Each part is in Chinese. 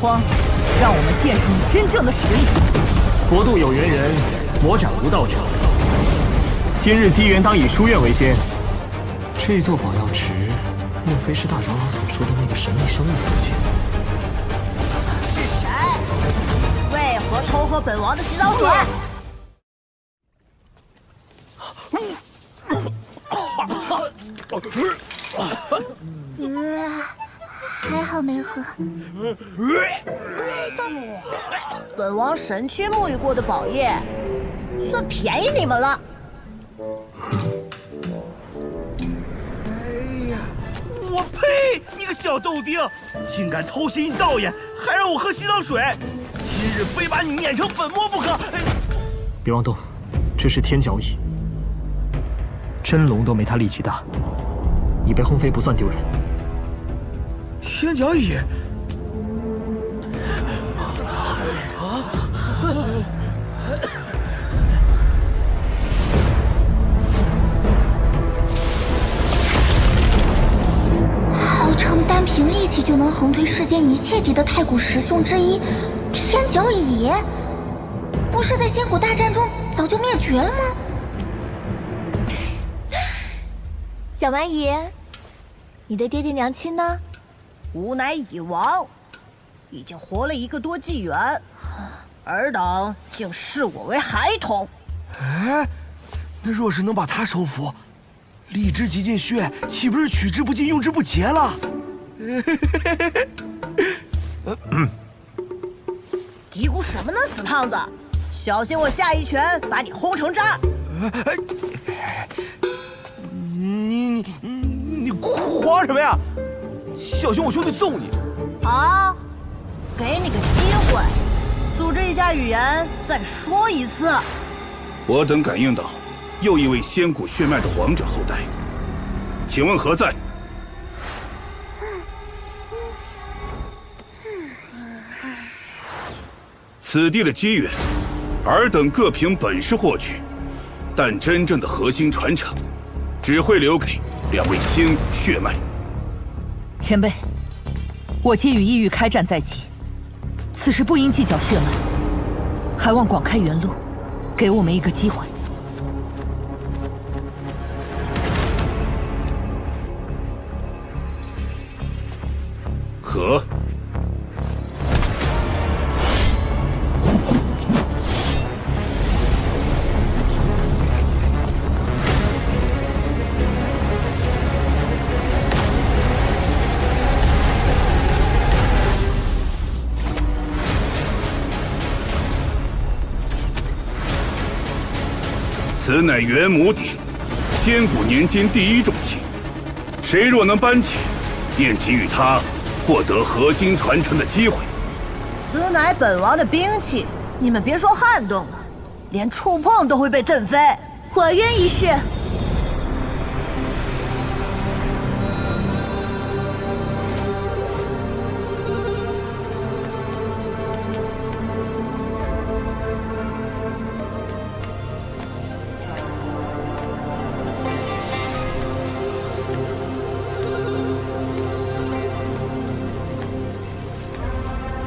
荒，让我们见识你真正的实力。佛度有缘人，魔斩无道者。今日机缘，当以书院为先。这座宝药池，莫非是大长老所说的那个神秘生物所建？是谁？为何偷喝本王的洗澡水？还好没喝。本王神区沐浴过的宝液，算便宜你们了。我呸！你个小豆丁，竟敢偷袭道眼，还让我喝洗澡水！今日非把你碾成粉末不可！别妄动，这是天角蚁，真龙都没他力气大，你被轰飞不算丢人。天角蚁。号称单凭力气就能横推世间一切级的太古十凶之一，天角蚁，不是在仙古大战中早就灭绝了吗？小蛮蚁，你的爹爹娘亲呢？吾乃蚁王，已经活了1个多纪元，尔等竟视我为孩童。哎，那若是能把他收服，力之极尽血，岂不是取之不尽，用之不竭了？嘀咕什么呢，死胖子！小心我下一拳把你轰成渣！你慌什么呀？小心我兄弟揍你！好，给你个机会，组织一下语言，再说一次。我等感应到又一位仙古血脉的王者后代，请问何在？此地的机缘，尔等各凭本事获取，但真正的核心传承，只会留给2位仙古血脉。前辈，我皆与异域开战在即，此时不应计较血脉，还望广开原路，给我们一个机会。可。此乃元母鼎，仙古年间第1重器，谁若能搬起，便给予他获得核心传承的机会。此乃本王的兵器，你们别说撼动了，连触碰都会被震飞。我愿一试。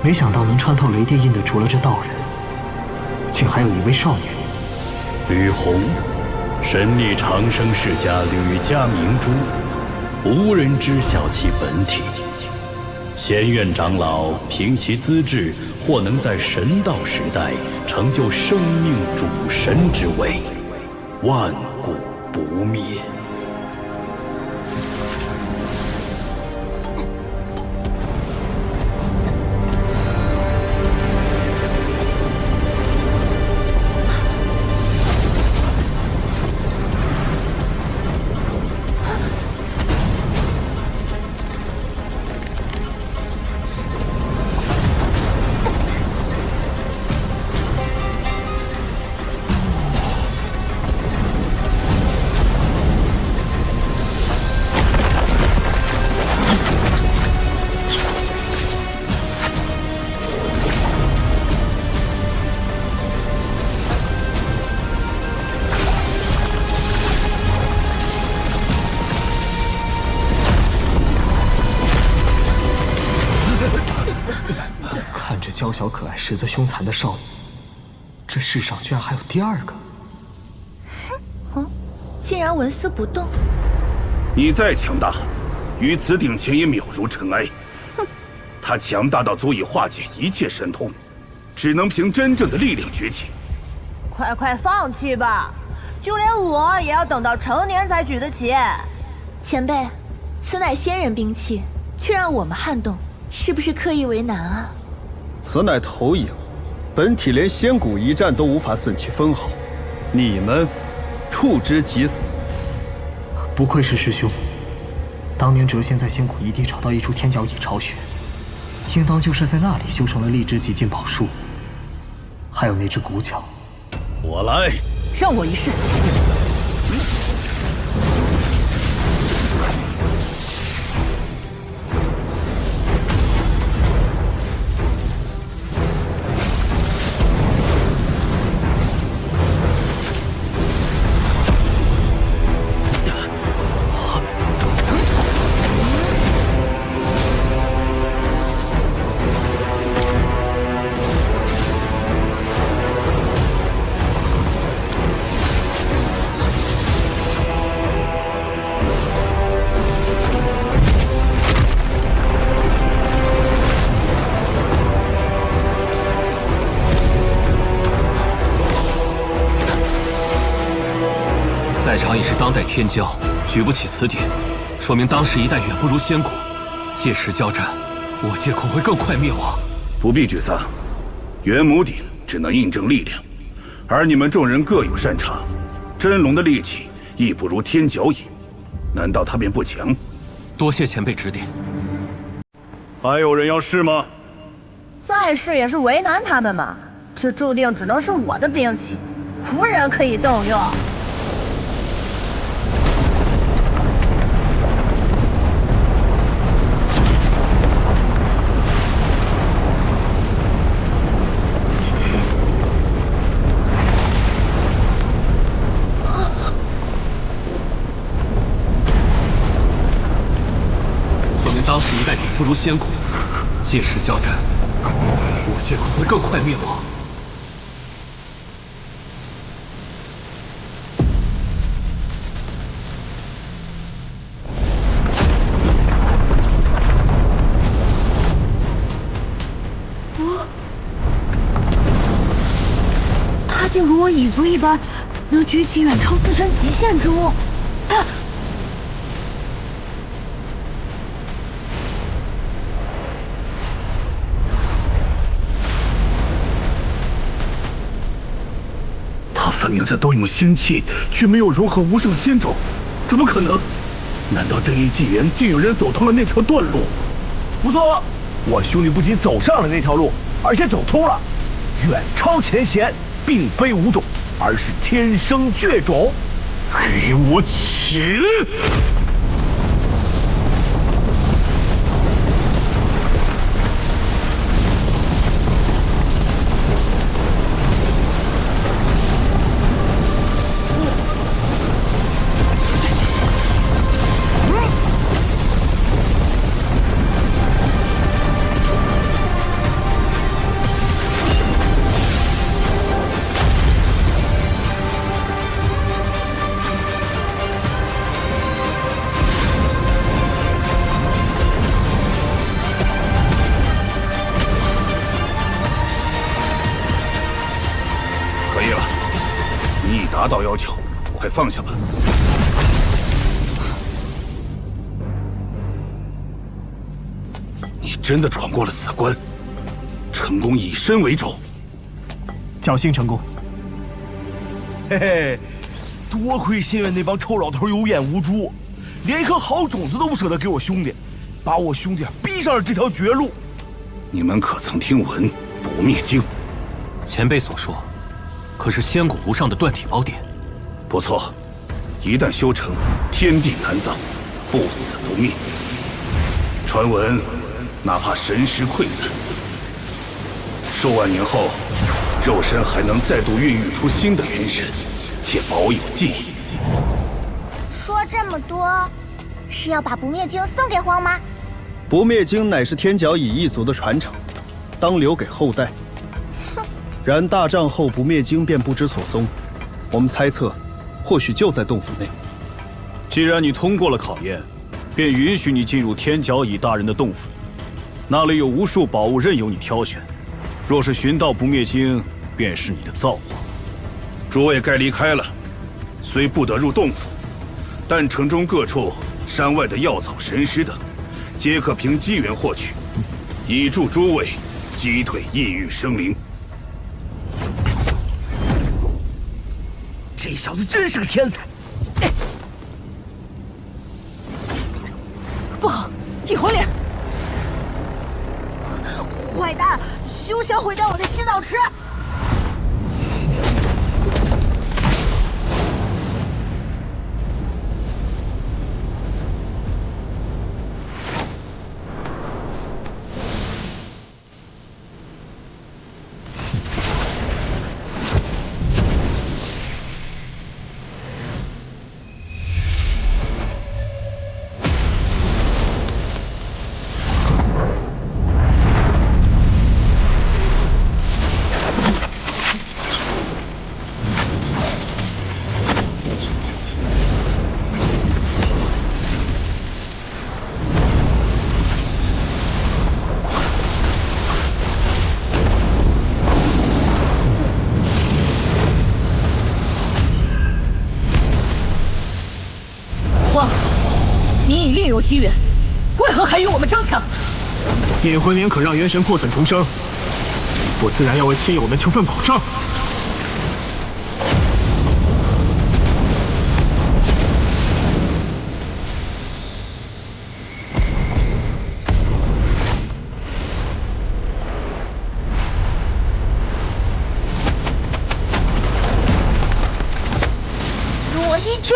没想到能穿透雷电印的，除了这道人，竟还有一位少女。吕红，神力长生世家吕家明珠，无人知晓其本体。仙院长老凭其资质，或能在神道时代成就生命主神之位，万古不灭。看着娇小可爱、实则凶残的少女，这世上居然还有第二个。竟然纹丝不动。你再强大，于此顶前也渺如尘埃。他强大到足以化解一切神通，只能凭真正的力量崛起。快放弃吧，就连我也要等到成年才举得起。前辈，此乃仙人兵器，却让我们撼动，是不是刻意为难啊？此乃投影，本体连仙骨一战都无法损其分毫，你们触之即死。不愧是师兄，当年谪仙在仙谷一地找到一处天角蚁巢穴，应当就是在那里修成了荔枝极境宝术，还有那只骨角。我来，让我一试。在场已是当代天骄，举不起此典，说明当时一代远不如仙谷。届时交战，我界恐会更快灭亡。不必沮丧，元母鼎只能印证力量，而你们众人各有擅长。真龙的力气亦不如天角蚁，难道他便不强？多谢前辈指点。还有人要试吗？再试也是为难他们嘛。这注定只能是我的兵器，无人可以动用。当时一代远不如仙谷，届时交战，我界恐会更快灭亡。他竟如我蚁族一般，能举起远超自身极限之物。分明在动用仙气，却没有融合无上仙种，怎么可能？难道这一纪元竟有人走通了那条断路？不错，我兄弟不仅走上了那条路，而且走通了。远超前贤，并非无种，而是天生绝种。给我起来！达到要求，快放下吧。你真的闯过了此关，成功以身为轴，侥幸成功。嘿嘿，多亏仙院那帮臭老头有眼无珠，连一颗好种子都不舍得给我兄弟，把我兄弟逼上了这条绝路。你们可曾听闻不灭经？前辈所说，可是仙骨无上的断体宝典？不错，一旦修成，天地难葬，不死不灭。传闻，哪怕神识溃散，数万年后，肉身还能再度孕育出新的元神，且保有记忆。说这么多，是要把不灭经送给荒吗？不灭经乃是天角蚁一族的传承，当留给后代。然大战后不灭经便不知所踪，我们猜测，或许就在洞府内。既然你通过了考验，便允许你进入天角乙大人的洞府，那里有无数宝物任由你挑选。若是寻到不灭经，便是你的造化。诸位该离开了，虽不得入洞府，但城中各处、山外的药草、神石等，皆可凭机缘获取，以助诸位击退异域生灵。这小子真是个天才！不好，异火脸！坏蛋，休想毁掉我的洗澡池！皇，你已另有机缘，为何还与我们争抢？引魂莲可让元神破损重生，我自然要为亲友们求份保障。我一拳！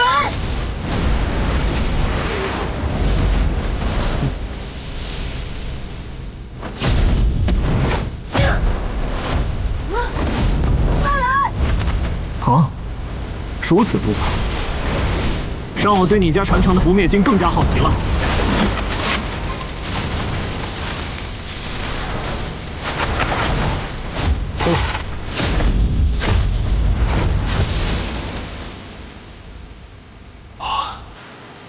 啊，如此不法，让我对你家传承的不灭经更加好奇了。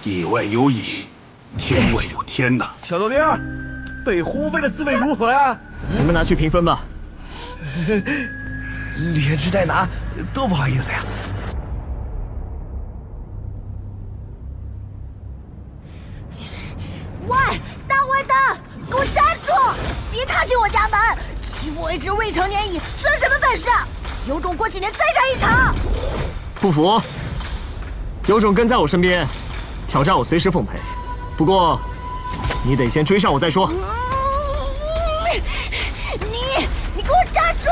野外有蚁，天外有天呐！小豆丁，被轰飞的滋味如何呀？你们拿去评分吧。连吃带拿，多不好意思呀！喂，大坏蛋，给我站住！别踏进我家门！欺负我一只未成年蚁，算什么本事？有种过几年再战一场！不服？有种跟在我身边，挑战我随时奉陪。不过，你得先追上我再说。你给我站住！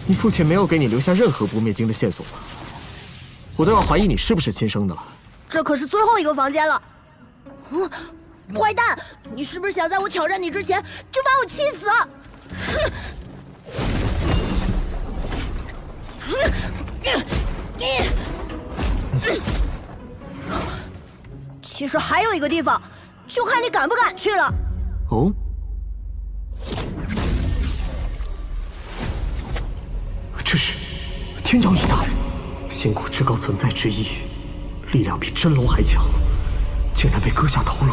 你父亲没有给你留下任何不灭经的线索吗？我都要怀疑你是不是亲生的了。这可是最后一个房间了。坏蛋，你是不是想在我挑战你之前就把我气死？其实还有一个地方，就看你敢不敢去了。哦。这是天角蚁大人，仙谷至高存在之一，力量比真龙还强，竟然被割下头颅。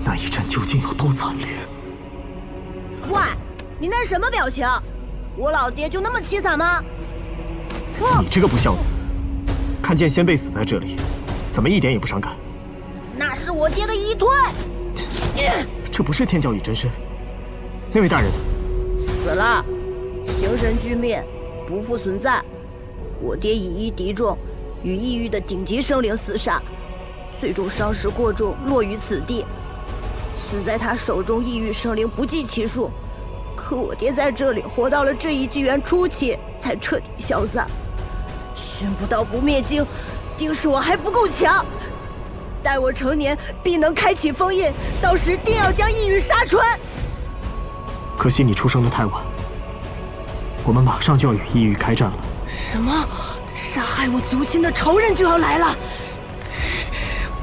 那一战究竟有多惨烈？喂，你那什么表情？我老爹就那么凄惨吗？你这个不孝子，看见先辈死在这里，怎么一点也不伤感？那是我爹的遗推。这不是天角蚁真身，那位大人呢？死了。形神俱灭，不复存在。我爹以一敌众，与异域的顶级生灵厮杀，最终伤势过重，落于此地。死在他手中异域生灵不计其数，可我爹在这里活到了这一纪元初期，才彻底消散。寻不到不灭经，定是我还不够强。待我成年，必能开启封印，到时定要将异域杀穿。可惜你出生的太晚。我们马上就要与异域开战了。什么？杀害我族亲的仇人就要来了！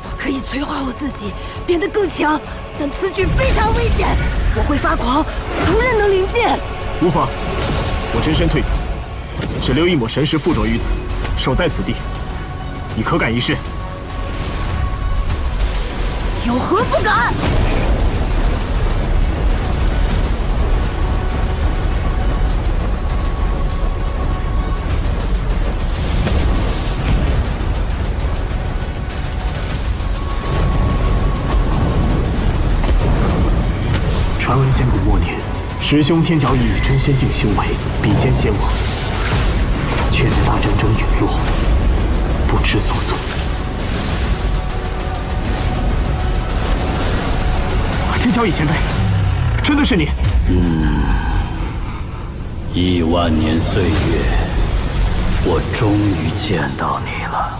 我可以催化我自己，变得更强，但此举非常危险，我会发狂，无人能临近。无妨，我真身退走，只留一抹神识附着于此，守在此地。你可敢一试？有何不敢？传闻仙古末年，师兄天角已以真仙境修为比肩仙王，却在大战中陨落，不知所踪。天角乙前辈，真的是你？1万年岁月，我终于见到你了。